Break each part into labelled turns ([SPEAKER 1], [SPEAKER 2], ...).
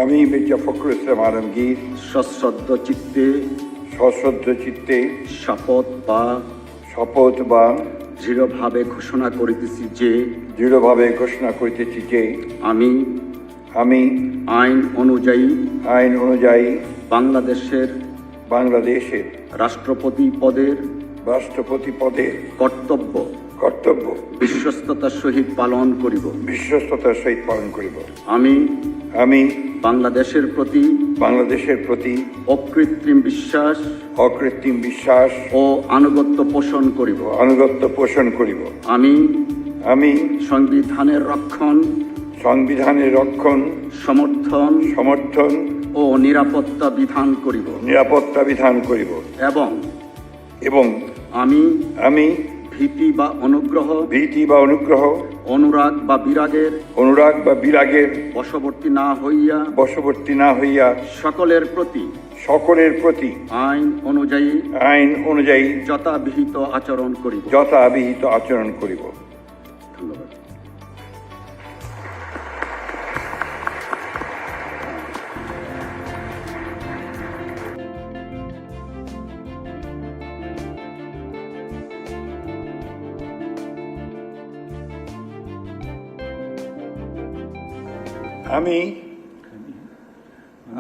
[SPEAKER 1] আমি
[SPEAKER 2] মির্জা ফখরুল ইসলাম আলমগীর
[SPEAKER 1] সশ্রদ্ধ চিত্তে শপথ বা দৃঢ়ভাবে ঘোষণা করিতেছি যে আমি আইন অনুযায়ী বাংলাদেশের রাষ্ট্রপতি পদের কর্তব্য বিশ্বস্ততার সহিত পালন করিব। আমি বাংলাদেশের প্রতি অকৃত্রিম বিশ্বাস ও আনুগত্য পোষণ করিব। আমি সংবিধানের রক্ষণ সমর্থন ও নিরাপত্তা বিধান করিব এবং আমি ভীতি বা অনুগ্রহ অনুরাগ বা বিরাগের বশবর্তী না হইয়া সকলের প্রতি আইন অনুযায়ী যথাবিহিত আচরণ করিব। ধন্যবাদ।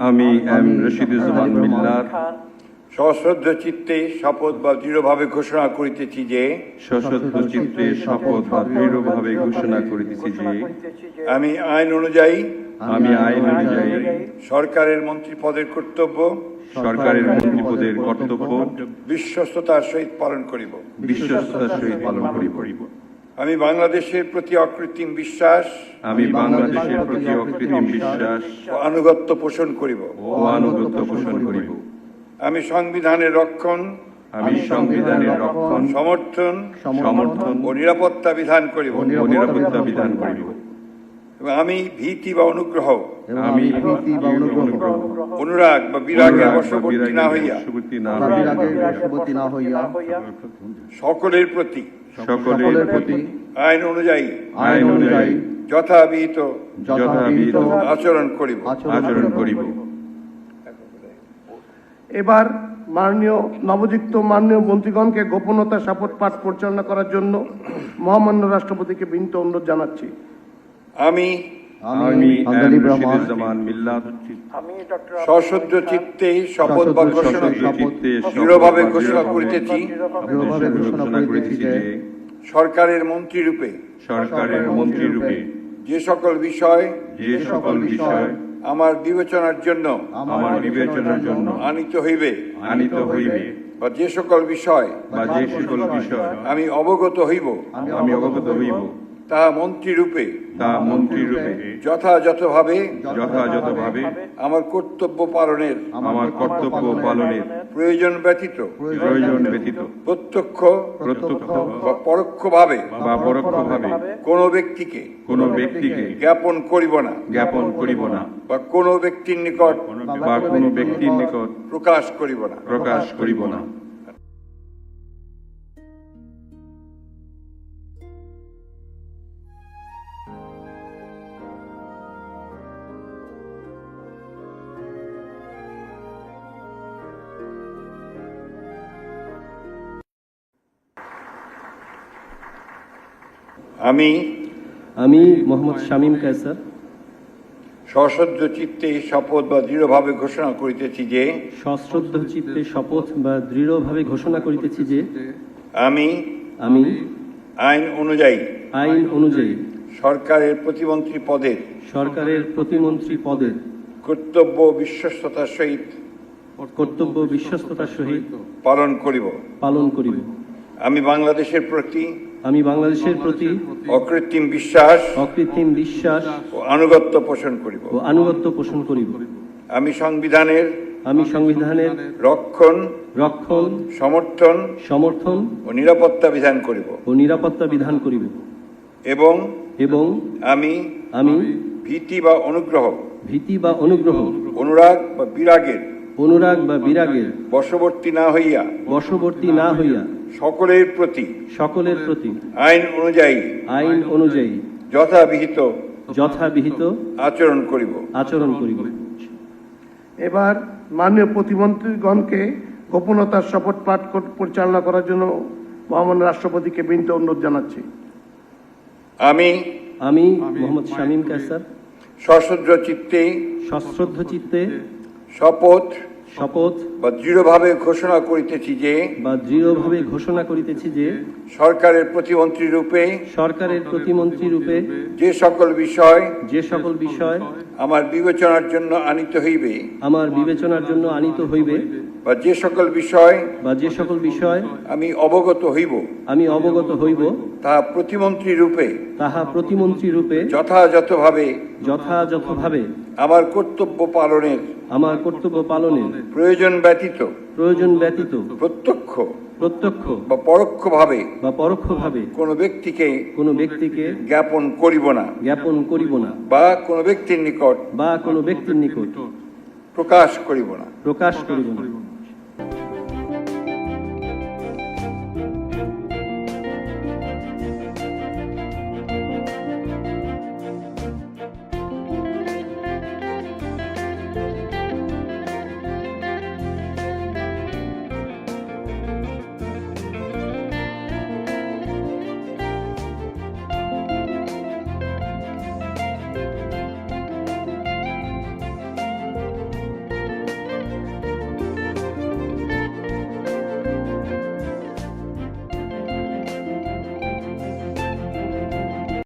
[SPEAKER 3] আমি এম রশিদুজ্জামান মিল্লাত
[SPEAKER 2] সশ্রদ্ধ চিত্তে শপথ বা দৃঢ়ভাবে ঘোষণা করিতেছি যে আমি আইন অনুযায়ী সরকারের মন্ত্রী পদের কর্তব্য বিশ্বস্ততার সহিত পালন করিব। আমি বাংলাদেশের প্রতি অকৃত্রিম বিশ্বাস ও আনুগত্য পোষণ করিব। আমি সংবিধানের রক্ষণ সমর্থন ও নিরাপত্তা বিধান করিব। এবং আমি ভীতি বা অনুগ্রহ অনুরাগ বা বিরাগের বশবর্তী না হইয়া সকলের প্রতি আইন অনুযায়ী যথাবিহিত আচরণ করিব।
[SPEAKER 4] এবার নবযুক্ত মাননীয় মন্ত্রীগণকে গোপনতা শপথ পাঠ পরিচালনা করার জন্য মহামান্য রাষ্ট্রপতিকে বিনীত অনুরোধ জানাচ্ছি।
[SPEAKER 2] আমি সশ্রদ্ধ চিত্তে শপথ বা দৃঢ়ভাবে ঘোষণা করিতেছি সরকারের মন্ত্রী রূপে যে সকল বিষয় আমার বিবেচনার জন্য আনিত হইবে বা যে সকল বিষয় আমি অবগত হইব তাহা মন্ত্রী রূপে যথাযথভাবে আমার কর্তব্য পালনের প্রয়োজন ব্যতীত প্রত্যক্ষ বা পরোক্ষভাবে কোনো ব্যক্তিকে জ্ঞাপন করিব না বা কোনো ব্যক্তির নিকট প্রকাশ করিব না।
[SPEAKER 5] আমি মোহাম্মদ শামীম কায়সার
[SPEAKER 2] সশ্রদ্ধ চিত্তে শপথ বা দৃঢ়ভাবে ঘোষণা করিতেছি যে আমি আইন অনুযায়ী সরকারের প্রতিমন্ত্রী পদের কর্তব্য বিশ্বস্ততার সহিত পালন করিব। আমি বাংলাদেশের প্রতি অকৃত্রিম বিশ্বাস ও আনুগত্য পোষণ করিব। আমি সংবিধানের রক্ষণ সমর্থন ও নিরাপত্তা বিধান করিব এবং আমি ভীতি বা অনুগ্রহ অনুরাগ বা বিরাগের বশবর্তী না হইয়া সকলের প্রতি আইন অনুযায়ী যথাবিহিত
[SPEAKER 5] যথাবিহিত
[SPEAKER 2] আচরণ করিব।
[SPEAKER 5] আচরণ করিব।
[SPEAKER 4] এবার মাননীয় প্রতিমন্ত্রীগণকে গোপনতার শপথ পাঠ পরিচালনা করার জন্য মহামান্য রাষ্ট্রপতিকে বিনীত অনুরোধ জানাচ্ছি।
[SPEAKER 5] আমি মোহাম্মদ শামীম কায়সার
[SPEAKER 2] সশ্রদ্ধ চিত্তে
[SPEAKER 5] সশ্রদ্ধ চিত্তে
[SPEAKER 2] শপথ
[SPEAKER 5] শপথ
[SPEAKER 2] বা দৃঢ়ভাবে ঘোষণা করিতেছি যে
[SPEAKER 5] বা দৃঢ়ভাবে ঘোষণা করিতেছি যে
[SPEAKER 2] সরকারের প্রতিমন্ত্রী রূপে
[SPEAKER 5] সরকারের প্রতিমন্ত্রী রূপে
[SPEAKER 2] যে সকল বিষয়
[SPEAKER 5] যে সকল বিষয়
[SPEAKER 2] আমার বিবেচনার জন্য আনিত হইবে
[SPEAKER 5] আমার বিবেচনার জন্য আনিত হইবে
[SPEAKER 2] বা যে সকল বিষয়
[SPEAKER 5] বা যে সকল বিষয়
[SPEAKER 2] আমি অবগত হইব
[SPEAKER 5] আমি অবগত হইব
[SPEAKER 2] তাহা প্রতিমন্ত্রী রূপে
[SPEAKER 5] তাহা প্রতিমন্ত্রী রূপে
[SPEAKER 2] যথাযথভাবে
[SPEAKER 5] যথাযথভাবে
[SPEAKER 2] আমার কর্তব্য পালনের
[SPEAKER 5] আমার কর্তব্য পালনের
[SPEAKER 2] প্রয়োজন ব্যতীত
[SPEAKER 5] প্রত্যক্ষ
[SPEAKER 2] বা পরোক্ষভাবে
[SPEAKER 5] বা পরোক্ষভাবে
[SPEAKER 2] কোনো ব্যক্তিকে
[SPEAKER 5] কোনো ব্যক্তিকে
[SPEAKER 2] জ্ঞাপন করিব না
[SPEAKER 5] জ্ঞাপন করিব না
[SPEAKER 2] বা কোনো ব্যক্তির নিকট
[SPEAKER 5] বা কোনো ব্যক্তির নিকট
[SPEAKER 2] প্রকাশ করিব না।
[SPEAKER 5] প্রকাশ করিব না।